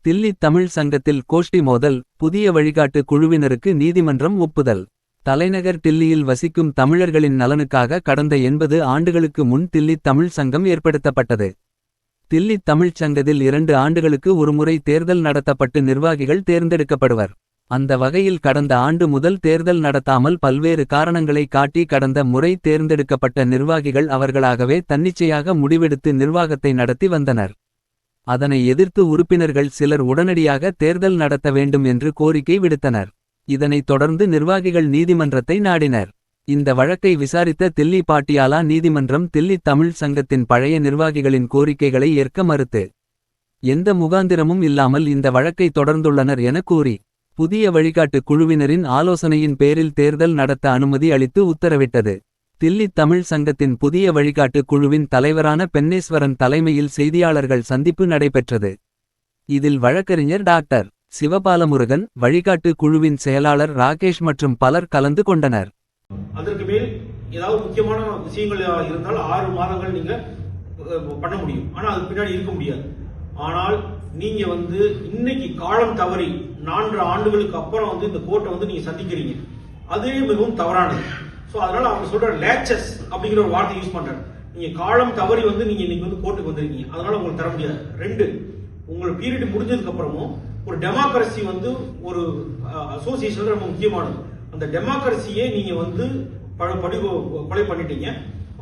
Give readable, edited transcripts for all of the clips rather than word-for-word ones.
தில்லி தமிழ் சங்கத்தில் கோஷ்டி மோதல். புதிய வழிகாட்டு குழுவினருக்கு நீதிமன்றம் ஒப்புதல். தலைநகர் டில்லியில் வசிக்கும் தமிழர்களின் நலனுக்காக கடந்த 80 ஆண்டுகளுக்கு முன் தில்லி தமிழ் சங்கம் ஏற்படுத்தப்பட்டது. தில்லி தமிழ்ச் சங்கத்தில் 2 ஆண்டுகளுக்கு ஒருமுறை தேர்தல் நடத்தப்பட்டு நிர்வாகிகள் தேர்ந்தெடுக்கப்படுவர். அந்த வகையில் கடந்த ஆண்டு முதல் தேர்தல் நடத்தாமல் பல்வேறு காரணங்களை காட்டி கடந்த முறை தேர்ந்தெடுக்கப்பட்ட நிர்வாகிகள் அவர்களாகவே தன்னிச்சையாக முடிவெடுத்து நிர்வாகத்தை நடத்தி வந்தனர். அதனை எதிர்த்து உறுப்பினர்கள் சிலர் உடனடியாக தேர்தல் நடத்த வேண்டும் என்று கோரிக்கை விடுத்தனர். இதனைத் தொடர்ந்து நிர்வாகிகள் நீதிமன்றத்தை நாடினர். இந்த வழக்கை விசாரித்த தில்லி பாட்டியாலா நீதிமன்றம் தில்லி தமிழ் சங்கத்தின் பழைய நிர்வாகிகளின் கோரிக்கைகளை ஏற்க மறுத்து எந்த முகாந்திரமும் இல்லாமல் இந்த வழக்கை தொடர்ந்துள்ளனர் என கூறி புதிய வழிகாட்டு குழுவினரின் ஆலோசனையின் பேரில் தேர்தல் நடத்த அனுமதி அளித்து உத்தரவிட்டது. தில்லி தமிழ் சங்கத்தின் புதிய வழிகாட்டு குழுவின் தலைவரான பென்னேஸ்வரன் தலைமையில் செய்தியாளர்கள் சந்திப்பு நடைபெற்றது. இதில் வழக்கறிஞர் டாக்டர் சிவபாலமுருகன், வழிகாட்டு குழுவின் செயலாளர் ராகேஷ் மற்றும் பலர் கலந்து கொண்டனர். அதற்கு மேல் ஏதாவது முக்கியமான விஷயங்கள் இருந்தால் 6 மாதங்கள் நீங்க பண்ண முடியும். ஆனா அது பின்னாடி இருக்க முடியாது. ஆனால் நீங்க இன்னைக்கு காலம் தவறி 4 ஆண்டுகளுக்கு அப்புறம் இந்த கோர்ட்டை நீங்க சந்திக்கிறீங்க. அதுவே மிகவும் தவறானது. சோ அதனால அவங்க சொல்ற லேச்சஸ் அப்படிங்கிற ஒரு வார்த்தை யூஸ் பண்றாங்க. நீங்க காலம் தவறி நீங்க இன்னைக்கு கோர்ட்டுக்கு வந்திருக்கீங்க. அதனால உங்களுக்கு தர முடியாது. 2, உங்களோட பீரியட் முடிஞ்சதுக்கு அப்புறமும் ஒரு டெமோக்ரஸி ஒரு அசோசியேஷன் ரொம்ப முக்கியமானது. அந்த டெமோக்ரஸியே நீங்க படி கொலை பண்ணிட்டீங்க.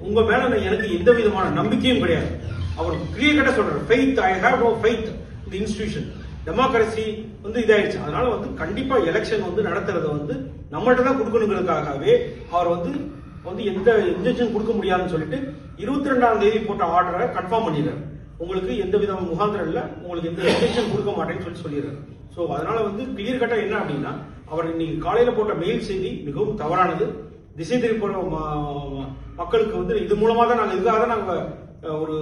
உங்க மேல எனக்கு எந்த விதமான நம்பிக்கையும் கிடையாது. அவர் கிளியர் கட்டா சொல்றாரு, faith, I have no faith இந்த இன்ஸ்டிடியூஷன். டெமோக்ரஸி இதாயிடுச்சு. அதனால கண்டிப்பா எலெக்ஷன் நடத்துறத நம்மள்ட்ட தான் கொடுக்கணுங்கிறதுக்காகவே அவர் எந்த இன்ஜெக்ஷன் கொடுக்க முடியாதுன்னு சொல்லிட்டு 22ஆம் தேதி போட்ட ஆர்டரை கன்ஃபார்ம் பண்ணிடுறாரு. உங்களுக்கு எந்த வித முகாந்திரம் இல்ல, உங்களுக்கு எந்த இன்ஜெக்ஷன் கொடுக்க மாட்டேன்னு சொல்லிடுறாரு. சோ அதனால கிளியர் கட்டா என்ன அப்படின்னா, அவர் இன்னைக்கு காலையில போட்ட மெயில் செய்தி மிகவும் தவறானது. திசை திருப்ப மக்களுக்கு இது மூலமா தான் இதுக்காக தான் நாங்க ஒரு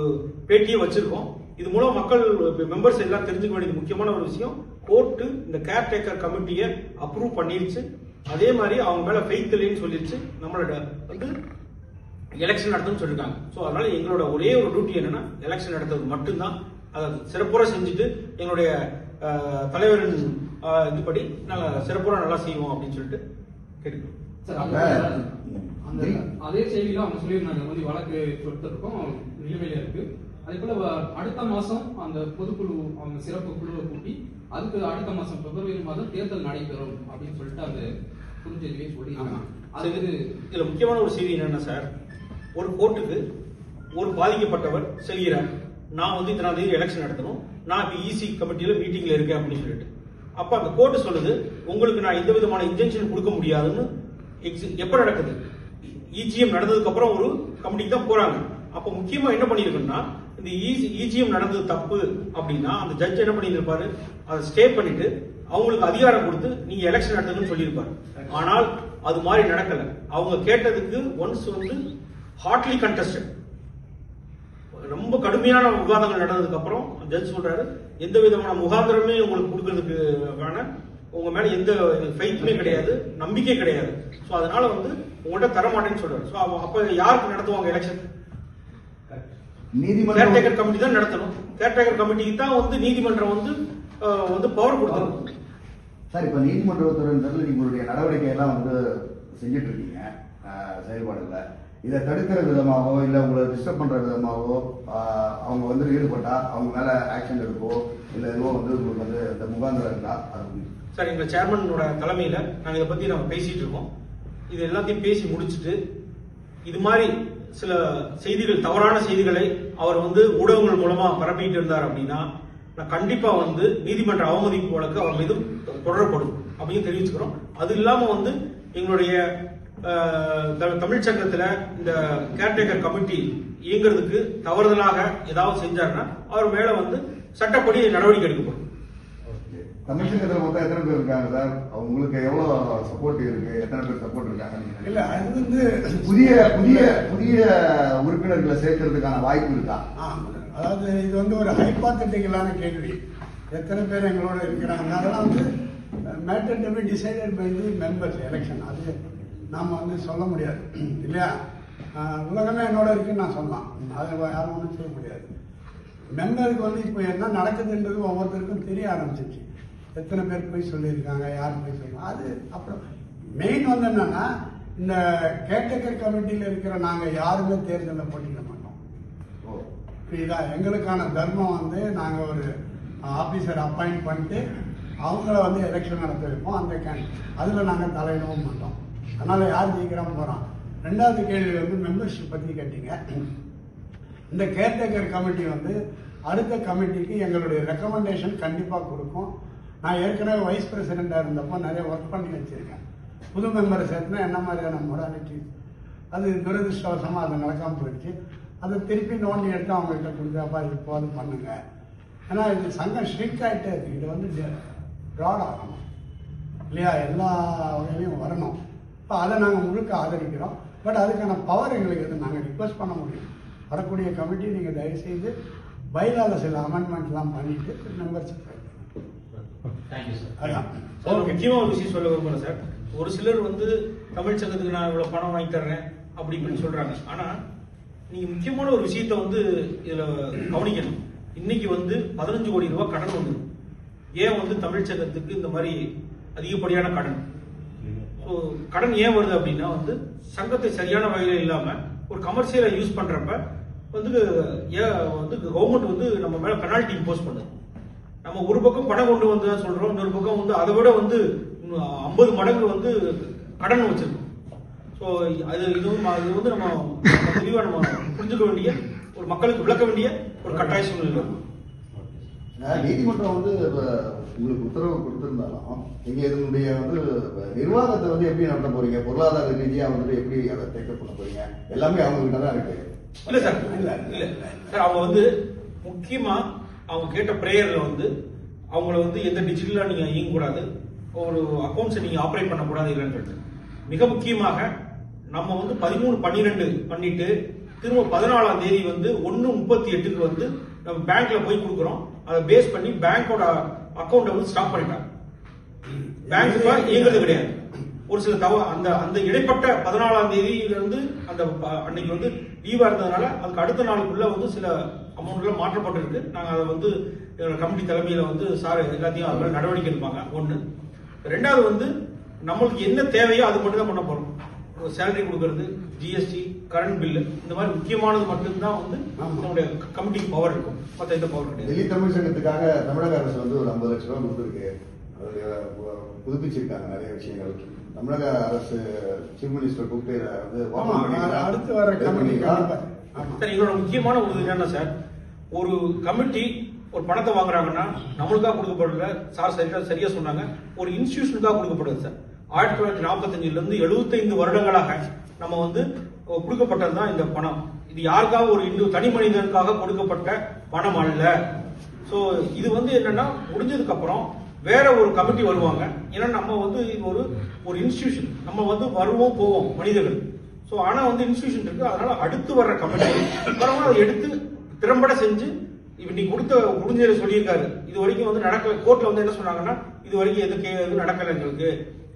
பேட்டியை வச்சிருக்கோம். இது மூலம் மக்கள் மெம்பர்ஸ் எல்லாம் தெரிஞ்சுக்க வேண்டியது முக்கியமான ஒரு விஷயம். கோர்ட்டு இந்த கேர்டேக்கர் கமிட்டியை அப்ரூவ் பண்ணிருச்சு. அதே மாதிரி அவங்க மேல ஃபெய்த் இல்லைன்னு சொல்லிருச்சு. நம்மளோட எலெக்ஷன் நடத்துன்னு சொல்லிருக்காங்க. ஸோ அதனால எங்களோட ஒரே ஒரு டியூட்டி என்னன்னா எலெக்ஷன் நடத்துறது மட்டும்தான். அதை சிறப்புற செஞ்சுட்டு எங்களுடைய தலைவரின் இதுபடி நாங்கள் சிறப்புற நல்லா செய்வோம் அப்படின்னு சொல்லிட்டு கேட்டுக்கிறோம். அதே செய்தியில அவங்க சொல்லியிருந்தாங்க, வழக்கு பொறுத்திருக்கும் நிலுவையில இருக்கு. அதே போல அடுத்த மாசம் அந்த பொதுக்குழு அவங்க சிறப்பு குழுவை கூட்டி அதுக்கு அடுத்த மாசம் பிப்ரவரி மாதம் தேர்தல் நடைபெறும் அப்படின்னு சொல்லிட்டு அந்த குறுஞ்செய்தியை சொல்லியிருக்காங்க. இதுல முக்கியமான ஒரு செய்தி என்னன்னா சார், ஒரு கோர்ட்டுக்கு ஒரு பாதிக்கப்பட்டவர் செல்கிறார், நான் இத்தனாம் தேதி எலெக்ஷன் நடத்தணும், நான் இப்ப இசி கமிட்டியில மீட்டிங்ல இருக்கேன் அப்படின்னு சொல்லிட்டு. அப்ப அந்த கோர்ட் சொல்லுது, உங்களுக்கு நான் எந்த விதமான இன்ஜெக்ஷன் கொடுக்க முடியாதுன்னு. எப்ப நடக்குது? இஜிஎம் நடந்ததுக்கு அப்புறம் ஒரு கமிட்டிக்கு தான் போறாங்க. அப்ப முக்கியமா என்ன பண்ணிருக்குன்னா, இந்த இஜிஎம் நடந்தது தப்பு அப்படின்னா அந்த ஜட்ஜ் என்ன பண்ணிருப்பாரு, அதை ஸ்டே பண்ணிட்டு அவங்களுக்கு அதிகாரம் கொடுத்து நீங்க எலெக்ஷன் நடத்துங்கன்னு சொல்லியிருப்பாரு. ஆனால் அது மாதிரி நடக்கல. அவங்க கேட்டதுக்கு ஒன்ஸ் ஹாட்லி கண்டஸ்டட், ரொம்ப கடுமையான விவாதங்கள் நடந்ததுக்கு அப்புறம் ஜட்ஜ் சொல்றாரு, எந்த விதமான முகாந்திரமே உங்களுக்கு கொடுக்கறதுக்கான உங்க மேல எந்த ஃபெய்த்துமே கிடையாது, நம்பிக்கை கிடையாது. சோ அதனால உங்கள்கிட்ட தரமாட்டேன்னு சொல்றாரு. சோ அப்ப யாருக்கு நடத்துவாங்க எலெக்ஷன்? கேர்டேக்கர் கமிட்டி தான் நடத்தணும். கேர்டேக்கர் கமிட்டிக்கு தான் நீதிமன்றம் பவர் கொடுத்தணும். சார், இப்ப நீதிமன்றத்துறை நீங்களுடைய நடவடிக்கை எல்லாம் செஞ்சுட்டு இருக்கீங்க செயல்பாடுல. இதை தடுக்கிற விதமாகவோ இல்ல உங்களை டிஸ்டர்ப் பண்ற விதமாகவோ அவங்க ஈடுபட்டா அவங்க மேல ஆக்ஷன் எடுக்கோ இல்ல எதுவோ உங்களுக்கு இந்த முகாந்திரம் இருந்தா அது சார், எங்க சேர்மனோட தலைமையில நாங்க இதை பத்தி நம்ம பேசிட்டு இருக்கோம். இது எல்லாத்தையும் பேசி முடிச்சுட்டு இது மாதிரி சில செய்திகள், தவறான செய்திகளை அவர் ஊடகங்கள் மூலமா பரப்பிட்டு இருந்தார் அப்படின்னா நான் கண்டிப்பா நீதிமன்ற அவமதிப்பு வழக்கு அவர் மீது தொடரப்படும் அப்படின்னு தெரிவிச்சுக்கிறோம். அது இல்லாம எங்களுடைய தமிழ் சங்கத்துல இந்த கேர்டேக்கர் கமிட்டி இயங்குறதுக்கு தவறுதலாக ஏதாவது செஞ்சாருன்னா அவர் மேல சட்டப்படி நடவடிக்கை எடுக்கப்படும். தமிழ் சங்கத்துல மொத்தம் எத்தனை பேர் இருக்காங்க சார்? உங்களுக்கு எவ்வளவு சப்போர்ட் இருக்கு? எத்தனை பேர் சப்போர்ட் இருக்காங்க? இல்ல, அது புதிய புதிய புதிய உறுப்பினர்களை சேர்க்கறதுக்கான வாய்ப்பு இருக்கா? அதாவது இது ஒரு ஹைபாத்தட்டிக்கலான கேள்வி. எத்தனை பேர் எங்களோட இருக்கிறாங்க அதெல்லாம் matter to be decided by the members election. அது நாம சொல்ல முடியாது இல்லையா? உலகமே என்னோட இருக்குன்னு நான் சொல்லலாம். அது யாரும் ஒன்றும் செய்ய முடியாது. மெம்பருக்கு வந்து இப்போ என்ன நடக்குதுன்றது ஒவ்வொருத்தருக்கும் தெரிய ஆரம்பிச்சிச்சு. எத்தனை பேர் போய் சொல்லியிருக்காங்க, யார் போய் சொல்லுவாங்க. அது அப்புறம் மெயின் வந்து என்னன்னா, இந்த கேட்டகர் கமிட்டியில் இருக்கிற நாங்கள் யாருமே தேர்தலில் போட்டியிட மாட்டோம். புரியுதா? எங்களுக்கான தர்மம் வந்து நாங்கள் ஒரு ஆஃபீஸர் அப்பாயிண்ட் பண்ணிட்டு அவங்கள வந்து எலெக்ஷன் நடத்த வைப்போம். அந்த அதில் நாங்கள் தலையிடவும் மாட்டோம். அதனால் யார் ஜெயிக்கிறாம போகிறோம். ரெண்டாவது கேள்வி வந்து மெம்பர்ஷிப் பற்றி கேட்டீங்க. இந்த கேர்டேக்கர் கமிட்டி வந்து அடுத்த கமிட்டிக்கு எங்களுடைய ரெக்கமெண்டேஷன் கண்டிப்பாக கொடுக்கும். நான் ஏற்கனவே வைஸ் பிரசிடெண்டாக இருந்தப்போ நிறைய ஒர்க் பண்ணி வச்சுருக்கேன். புது மெம்பரை சேர்த்துனா என்ன மாதிரியான மொராலிட்டி, அது துரதிருஷ்டவசமாக அது நடக்காமல் போயிடுச்சு. அதை திருப்பி நோண்டி எடுத்து அவங்ககிட்ட கொடுத்தாப்பா இது போது பண்ணுங்க. ஏன்னா இது சங்கம் ஸ்ட்ரிக்ட் ஆகிட்டே இருக்குது. இது வந்து ப்ராட் ஆகணும் இல்லையா, எல்லா வகையிலையும் வரணும். இப்போ அதை நாங்கள் முழுக்க ஆதரிக்கிறோம். பட் அதுக்கான பவர் எங்களுக்கு எது நாங்கள் ரிக்வெஸ்ட் பண்ண முடியும். வரக்கூடிய கமிட்டி நீங்கள் தயவுசெய்து பைலாவில் சில அமெண்ட்மெண்ட்லாம் பண்ணிட்டு மெம்பர்ஷிப் தேங்க்யூ சார். அதான் சார் முக்கியமாக ஒரு விஷயம் சொல்ல விரும்புகிறேன் சார். ஒரு சிலர் வந்து தமிழ் சங்கத்துக்கு நான் இவ்வளோ பணம் வாங்கி தர்றேன் அப்படின்னு சொல்கிறாங்க. ஆனால் நீங்கள் முக்கியமான ஒரு விஷயத்த வந்து இதில் கவனிக்கணும். இன்னைக்கு வந்து 15 கோடி ரூபாய் கடன் வந்து ஏன் வந்து தமிழ் சங்கத்துக்கு இந்த மாதிரி அதிகப்படியான கடன்? ஸோ கடன் ஏன் வருது அப்படின்னா வந்து சங்கத்தை சரியான வகையில் இல்லாமல் ஒரு கமர்ஷியலை யூஸ் பண்ணுறப்ப வந்து வந்து கவர்மெண்ட் வந்து நம்ம மேலே பெனால்ட்டி இம்போஸ் பண்ணுது. நம்ம ஒரு பக்கம் பணம் கொண்டு வந்து தான் சொல்கிறோம், இன்னொரு பக்கம் வந்து அதை விட வந்து 50 மடங்கு வந்து கடன் வச்சிருக்கோம். ஸோ இது வந்து நம்ம தெளிவாக நம்ம புரிஞ்சுக்க வேண்டிய, ஒரு மக்களுக்கு விளக்க வேண்டிய ஒரு கட்டாய சூழ்நிலை. நீதிமன்றம் வந்து உங்களுக்கு உத்தரவு கொடுத்திருந்தாலும் நீங்க இதனுடைய வந்து நிர்வாகத்தை வந்து எப்படி நடத்த போறீங்க, பொருளாதார ரீதியா வந்து எப்படி அதை டேக்கப் பண்ண போறீங்க, எல்லாமே அவங்க கிட்ட தான் இருக்கு. இல்ல சார், இல்ல சார், அவங்க வந்து முக்கியமா அவங்க கேட்ட பிரேயர்ல வந்து அவங்கள வந்து எந்த டிஜிட்டலா நீங்க இயங்கக்கூடாது, ஒரு அக்கௌண்ட்ஸை நீங்க ஆப்ரேட் பண்ணக்கூடாது இல்லைன்னு சொல்லிட்டு. மிக முக்கியமாக நம்ம வந்து 13/12 பண்ணிட்டு திரும்ப 14ஆம் தேதி வந்து 1/38க்கு வந்து நம்ம பேங்க்ல போய் கொடுக்குறோம். அதை பேஸ் பண்ணி பேங்கோட அக்கௌண்ட்டை வந்து ஸ்டாப் பண்ணிட்டாங்க. பேங்க் இயங்குறது கிடையாது. ஒரு சில அந்த அந்த இடைப்பட்ட 14ஆம் தேதியில இருந்து அந்த அன்னைக்கு வந்து லீவா இருந்ததுனால அதுக்கு அடுத்த நாளுக்குள்ள வந்து சில அமௌண்ட்லாம் மாற்றப்பட்டிருக்கு. நாங்கள் அதை வந்து கமிட்டி தலைமையில வந்து சார் எல்லாத்தையும் அது நடவடிக்கை எடுப்பாங்க. ஒன்று. ரெண்டாவது வந்து நம்மளுக்கு என்ன தேவையோ அது மட்டும் தான் பண்ண போறோம். சேலரி கொடுக்கறது, ஜிஎஸ்டி, கரண்ட் பில்லு, இந்த மாதிரி முக்கியமானது மட்டும்தான் வந்து நம்மளுடைய கமிட்டிக்கு பவர் இருக்கும். மற்ற எந்த பவர் கிடையாது. டெல்லி தமிழ் சங்கத்துக்காக தமிழக அரசு வந்து ஒரு 50 லட்சம் ரூபாய் கொடுத்துருக்கு. புதுப்பிச்சிருக்காங்க நிறைய விஷயங்கள். தமிழக அரசு சீஃப் மினிஸ்டர் கூப்பிட்டு வந்து அடுத்து வர கமிட்டி சார், இதோட முக்கியமான ஒரு என்னன்னா சார், ஒரு கமிட்டி ஒரு பணத்தை வாங்குறாங்கன்னா நம்மளுக்காக கொடுக்கப்படுற சார் சரியா சொன்னாங்க, ஒரு இன்ஸ்டிடியூஷனுக்காக கொடுக்கப்படுது சார். 1945 இருந்து 75 வருடங்களாக நம்ம வந்து கொடுக்கப்பட்டதுதான் இந்த பணம். இது யாருக்காக ஒரு தனி மனிதனுக்காக கொடுக்கப்பட்ட பணம் அல்ல. சோ இது வந்து என்னன்னா முடிஞ்சதுக்கு அப்புறம் வேற ஒரு கமிட்டி வருவாங்க. ஏன்னா நம்ம வந்து இது ஒரு இன்ஸ்டிடியூஷன், நம்ம வந்து வருவோம் போவோம் மனிதர்கள். சோ ஆனா வந்து இன்ஸ்டிடியூஷன் இருக்கு. அதனால அடுத்து வர்ற கமிட்டி பரவாயில்ல அதை எடுத்து திறம்பட செஞ்சு இன்னைக்கு கொடுத்த முடிஞ்சதை சொல்லியிருக்காரு. இது வரைக்கும் வந்து நடக்கல. கோர்ட்ல வந்து என்ன சொன்னாங்கன்னா இது வரைக்கும் எதுவும் நடக்கல, எங்களுக்கு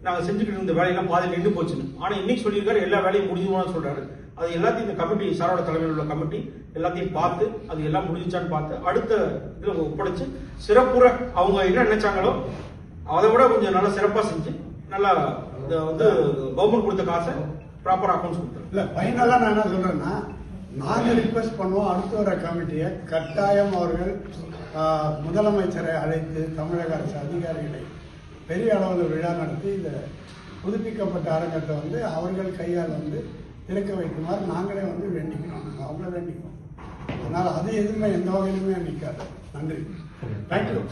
நாங்க செஞ்சுக்கிட்டு இருந்த வேலையெல்லாம் பாதி நின்று போச்சுன்னு. ஆனா இன்னைக்கு சொல்லியிருக்காரு எல்லா வேலையும் முடிஞ்சுமான்னு சொல்றாரு. அது எல்லாத்தையும் இந்த கமிட்டி, சாரோட தலைமையில் உள்ள கமிட்டி எல்லாத்தையும் பார்த்து அது எல்லாம் முடிஞ்சான்னு பார்த்து அடுத்த இதுல ஒப்படைச்சு சிறப்புற அவங்க என்ன நினைச்சாங்களோ அதை விட கொஞ்சம் நல்லா சிறப்பா செஞ்சு நல்லா வந்து கவர்மெண்ட் கொடுத்த காசை ப்ராப்பர் அக்கௌண்ட்ஸ் கொடுத்தாரு. இல்ல ஃபைனலா நான் என்ன சொல்றேன்னா, நாங்க ரிக்வெஸ்ட் பண்ணுவோம் அடுத்த வர கமிட்டியை கட்டாயம் அவர்கள் முதலமைச்சரை அழைத்து தமிழக அரசு அதிகாரிகளை பெரிய அளவில் விழா நடத்தி இந்த புதுப்பிக்கப்பட்ட அரங்கத்தை வந்து அவர்கள் கையால் வந்து திறக்க வைக்குமாறு நாங்களே வந்து வேண்டிக்கிறோம். நாங்கள் அவங்கள வேண்டிக்கிறோம். அதனால் அது எதுவுமே எந்த வகையிலுமே நிற்காது. நன்றி. தேங்க்யூ.